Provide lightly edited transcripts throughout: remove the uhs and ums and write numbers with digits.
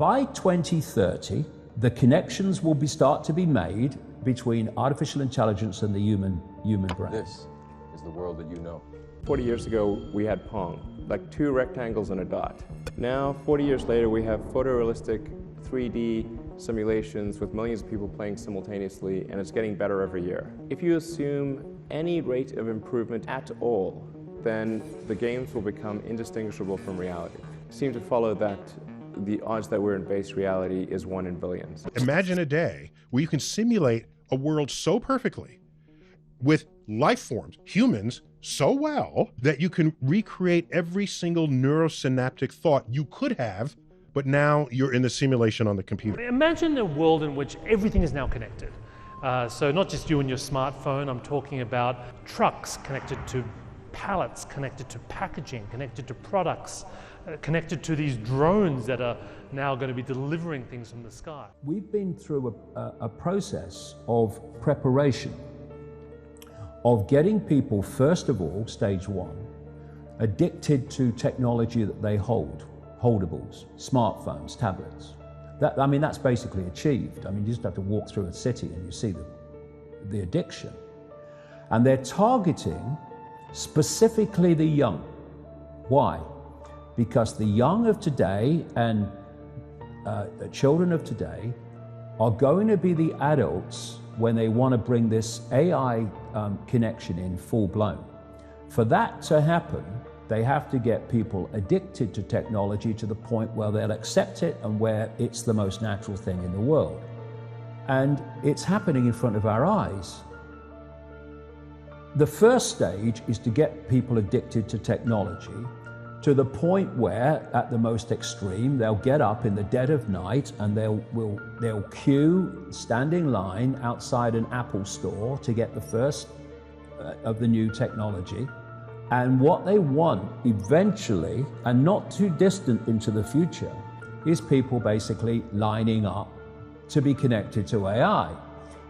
by 2030, the connections will start to be made between artificial intelligence and the human brain. This is the world that you know. 40 years ago, we had Pong, like two rectangles and a dot. Now, 40 years later, we have photorealistic 3D simulations with millions of people playing simultaneously, and it's getting better every year. If you assume any rate of improvement at all, then the games will become indistinguishable from reality. It seems to follow that the odds that we're in base reality is 1 in billions. Imagine a day where you can simulate a world so perfectly with life forms, humans, so well that you can recreate every single neurosynaptic thought you could have, but now you're in the simulation on the computer. Imagine a world in which everything is now connected. So not just you and your smartphone, I'm talking about trucks connected to pallets, connected to packaging, connected to products, connected to these drones that are now going to be delivering things from the sky. We've been through a process of preparation, of getting people, first of all, stage one, addicted to technology that they hold, holdables, smartphones, tablets. That's basically achieved. You just have to walk through a city and you see the addiction. And they're targeting specifically the young. Why? Because the young of today and the children of today are going to be the adults when they want to bring this AI connection in full blown. For that to happen, they have to get people addicted to technology to the point where they'll accept it and where it's the most natural thing in the world. And it's happening in front of our eyes. The first stage is to get people addicted to technology to the point where, at the most extreme, they'll get up in the dead of night and they'll queue, stand in line outside an Apple store to get the first of the new technology. And what they want eventually, and not too distant into the future, is people basically lining up to be connected to AI.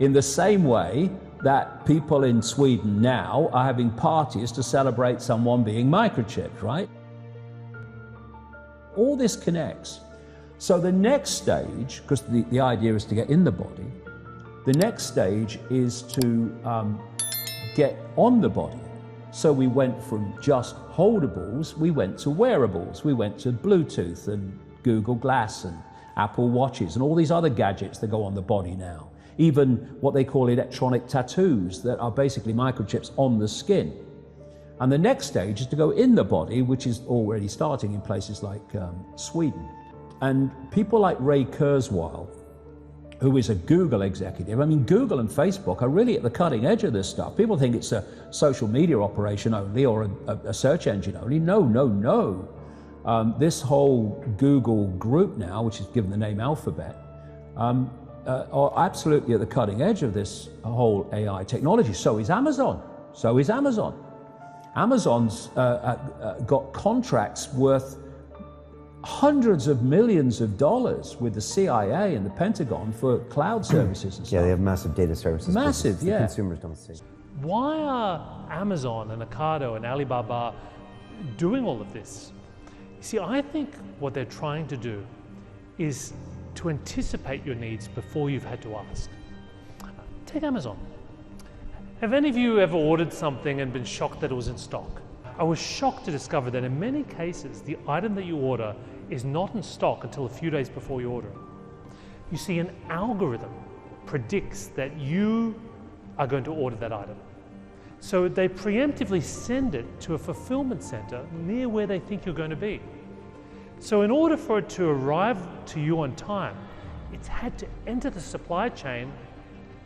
In the same way that people in Sweden now are having parties to celebrate someone being microchipped, right? All this connects. So the next stage, because the idea is to get in the body, the next stage is to get on the body. So we went from just holdables, we went to wearables, we went to Bluetooth and Google Glass and Apple Watches and all these other gadgets that go on the body now. Even what they call electronic tattoos that are basically microchips on the skin. And the next stage is to go in the body, which is already starting in places like Sweden. And people like Ray Kurzweil, who is a Google executive. Google and Facebook are really at the cutting edge of this stuff. People think it's a social media operation only or a search engine only. No. This whole Google group now, which is given the name Alphabet, are absolutely at the cutting edge of this whole AI technology. So is Amazon. Amazon's got contracts worth hundreds of millions of dollars with the CIA and the Pentagon for cloud services and stuff. Yeah, they have massive data services. Massive, yeah. The consumers don't see. Why are Amazon and Ocado and Alibaba doing all of this? You see, I think what they're trying to do is to anticipate your needs before you've had to ask. Take Amazon. Have any of you ever ordered something and been shocked that it was in stock? I was shocked to discover that in many cases, the item that you order is not in stock until a few days before you order it. You see, an algorithm predicts that you are going to order that item. So they preemptively send it to a fulfillment center near where they think you're going to be. So in order for it to arrive to you on time, it's had to enter the supply chain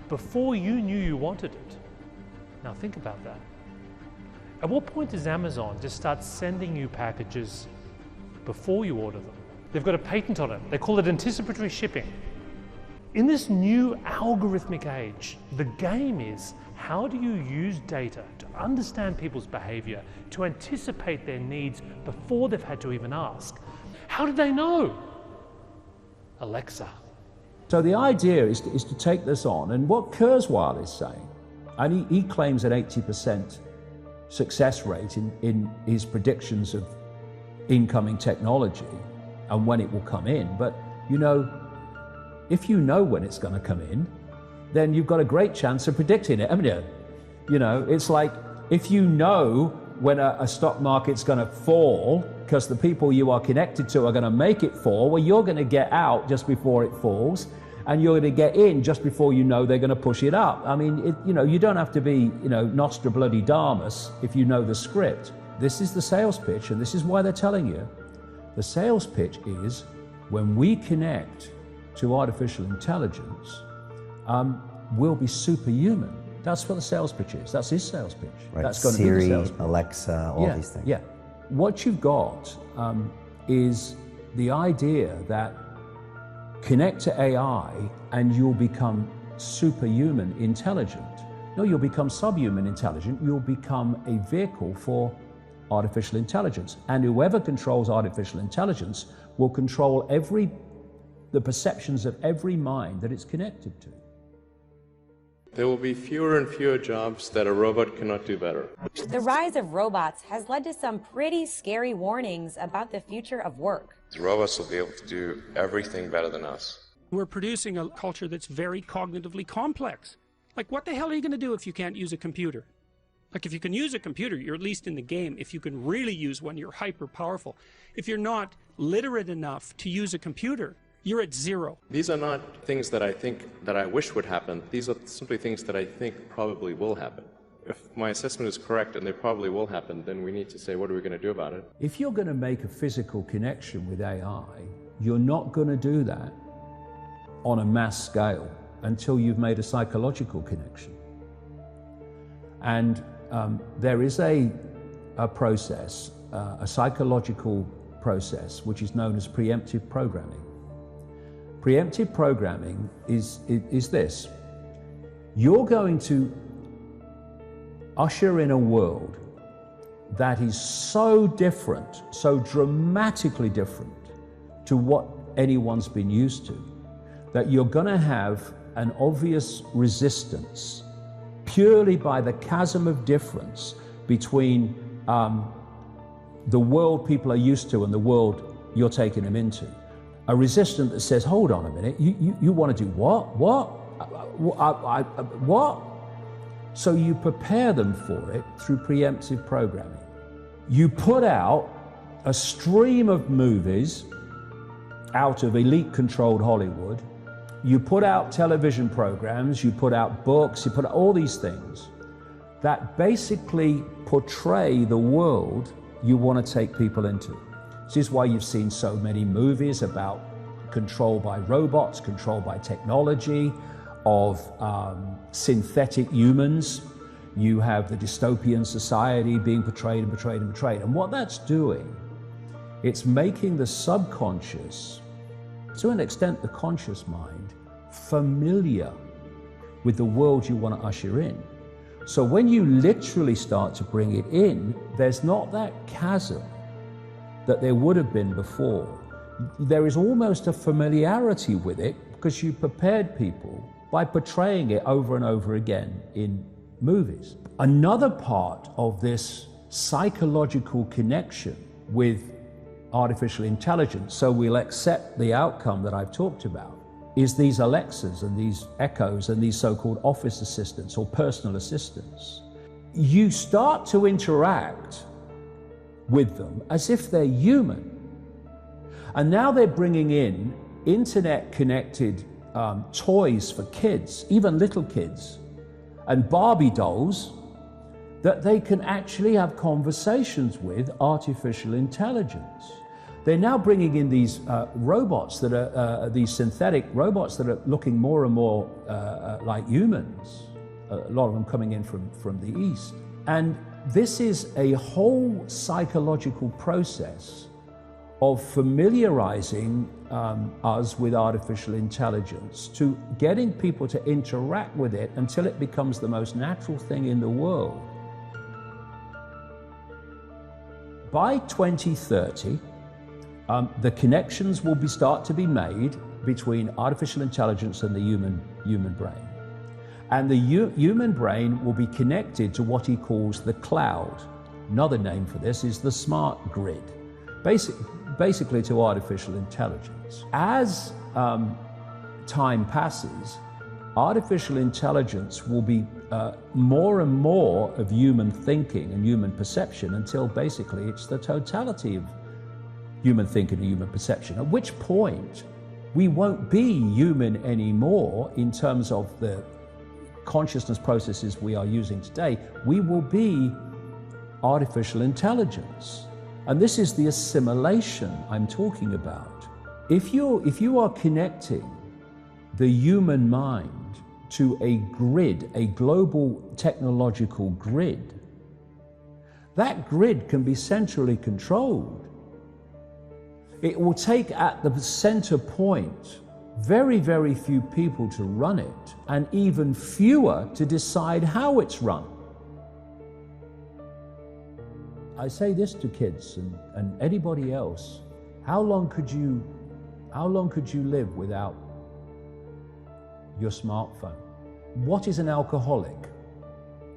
before you knew you wanted it. Now think about that. At what point does Amazon just start sending you packages before you order them? They've got a patent on it. They call it anticipatory shipping. In this new algorithmic age, the game is, how do you use data to understand people's behavior, to anticipate their needs before they've had to even ask? How did they know? Alexa. So the idea is to take this on, and what Kurzweil is saying, and he claims an 80% success rate in his predictions of incoming technology and when it will come in, but you know, if you know when it's going to come in, then you've got a great chance of predicting it, haven't you? You know, it's like if you know when a stock market's going to fall because the people you are connected to are going to make it fall, well, you're going to get out just before it falls, and you're going to get in just before you know they're going to push it up. I mean, you know, you don't have to be, you know, Nostradamus if you know the script. This is the sales pitch, and this is why they're telling you. The sales pitch is when we connect to artificial intelligence, we'll be superhuman. That's what the sales pitch is. That's his sales pitch. Right. That's going Siri, to be the sales pitch. Alexa, all these things. Yeah. What you've got is the idea that connect to AI and you'll become superhuman intelligent. No, you'll become subhuman intelligent. You'll become a vehicle for artificial intelligence. And whoever controls artificial intelligence will control the perceptions of every mind that it's connected to. There will be fewer and fewer jobs that a robot cannot do better. The rise of robots has led to some pretty scary warnings about the future of work. Robots will be able to do everything better than us. We're producing a culture that's very cognitively complex. Like, what the hell are you going to do if you can't use a computer? Like, if you can use a computer, you're at least in the game. If you can really use one, you're hyper powerful. If you're not literate enough to use a computer, you're at zero. These are not things that I think that I wish would happen. These are simply things that I think probably will happen. If my assessment is correct and they probably will happen, then we need to say, what are we going to do about it? If you're going to make a physical connection with AI, you're not going to do that on a mass scale until you've made a psychological connection. And there is a process, a psychological process, which is known as preemptive programming. Preemptive programming is this. You're going to usher in a world that is so different, so dramatically different to what anyone's been used to, that you're going to have an obvious resistance purely by the chasm of difference between the world people are used to and the world you're taking them into. A resistance that says, hold on a minute, you want to do what? What? So you prepare them for it through preemptive programming. You put out a stream of movies out of elite-controlled Hollywood. You put out television programs, you put out books, you put out all these things that basically portray the world you want to take people into. This is why you've seen so many movies about control by robots, control by technology, of synthetic humans. You have the dystopian society being portrayed and portrayed and portrayed. And what that's doing, it's making the subconscious, to an extent the conscious mind, familiar with the world you want to usher in. So when you literally start to bring it in, there's not that chasm that there would have been before. There is almost a familiarity with it because you prepared people by portraying it over and over again in movies. Another part of this psychological connection with artificial intelligence, so we'll accept the outcome that I've talked about, is these Alexas and these Echoes and these so-called office assistants or personal assistants. You start to interact with them as if they're human. And now they're bringing in internet-connected toys for kids, even little kids, and Barbie dolls that they can actually have conversations with artificial intelligence. They're now bringing in these robots that are, these synthetic robots that are looking more and more like humans, a lot of them coming in from the East. And this is a whole psychological process of familiarizing us with artificial intelligence, to getting people to interact with it until it becomes the most natural thing in the world. By 2030, the connections will start to be made between artificial intelligence and the human brain. And the human brain will be connected to what he calls the cloud. Another name for this is the smart grid. basically to artificial intelligence. As time passes, artificial intelligence will be more and more of human thinking and human perception until basically it's the totality of human thinking and human perception, at which point we won't be human anymore in terms of the consciousness processes we are using today. We will be artificial intelligence. And this is the assimilation I'm talking about. If you are connecting the human mind to a grid, a global technological grid, that grid can be centrally controlled. It will take at the center point very, very few people to run it, and even fewer to decide how it's run. I say this to kids and anybody else: how long could you live without your smartphone? What is an alcoholic?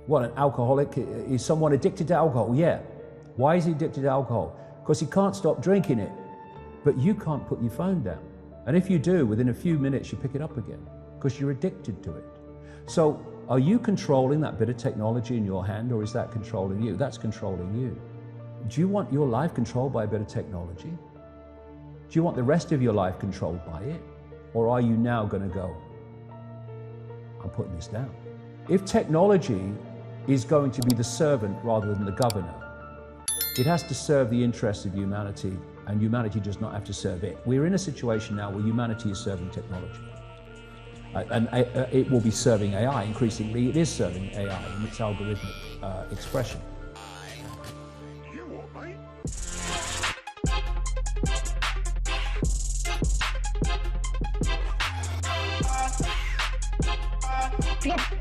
What, an alcoholic is someone addicted to alcohol? Yeah. Why is he addicted to alcohol? Because he can't stop drinking it. But you can't put your phone down. And if you do, within a few minutes you pick it up again because you're addicted to it. So are you controlling that bit of technology in your hand, or is that controlling you? That's controlling you. Do you want your life controlled by a bit of technology? Do you want the rest of your life controlled by it? Or are you now going to go, I'm putting this down? If technology is going to be the servant rather than the governor, it has to serve the interests of humanity, and humanity does not have to serve it. We're in a situation now where humanity is serving technology. And it will be serving AI. Increasingly, it is serving AI in its algorithmic expression. Yeah.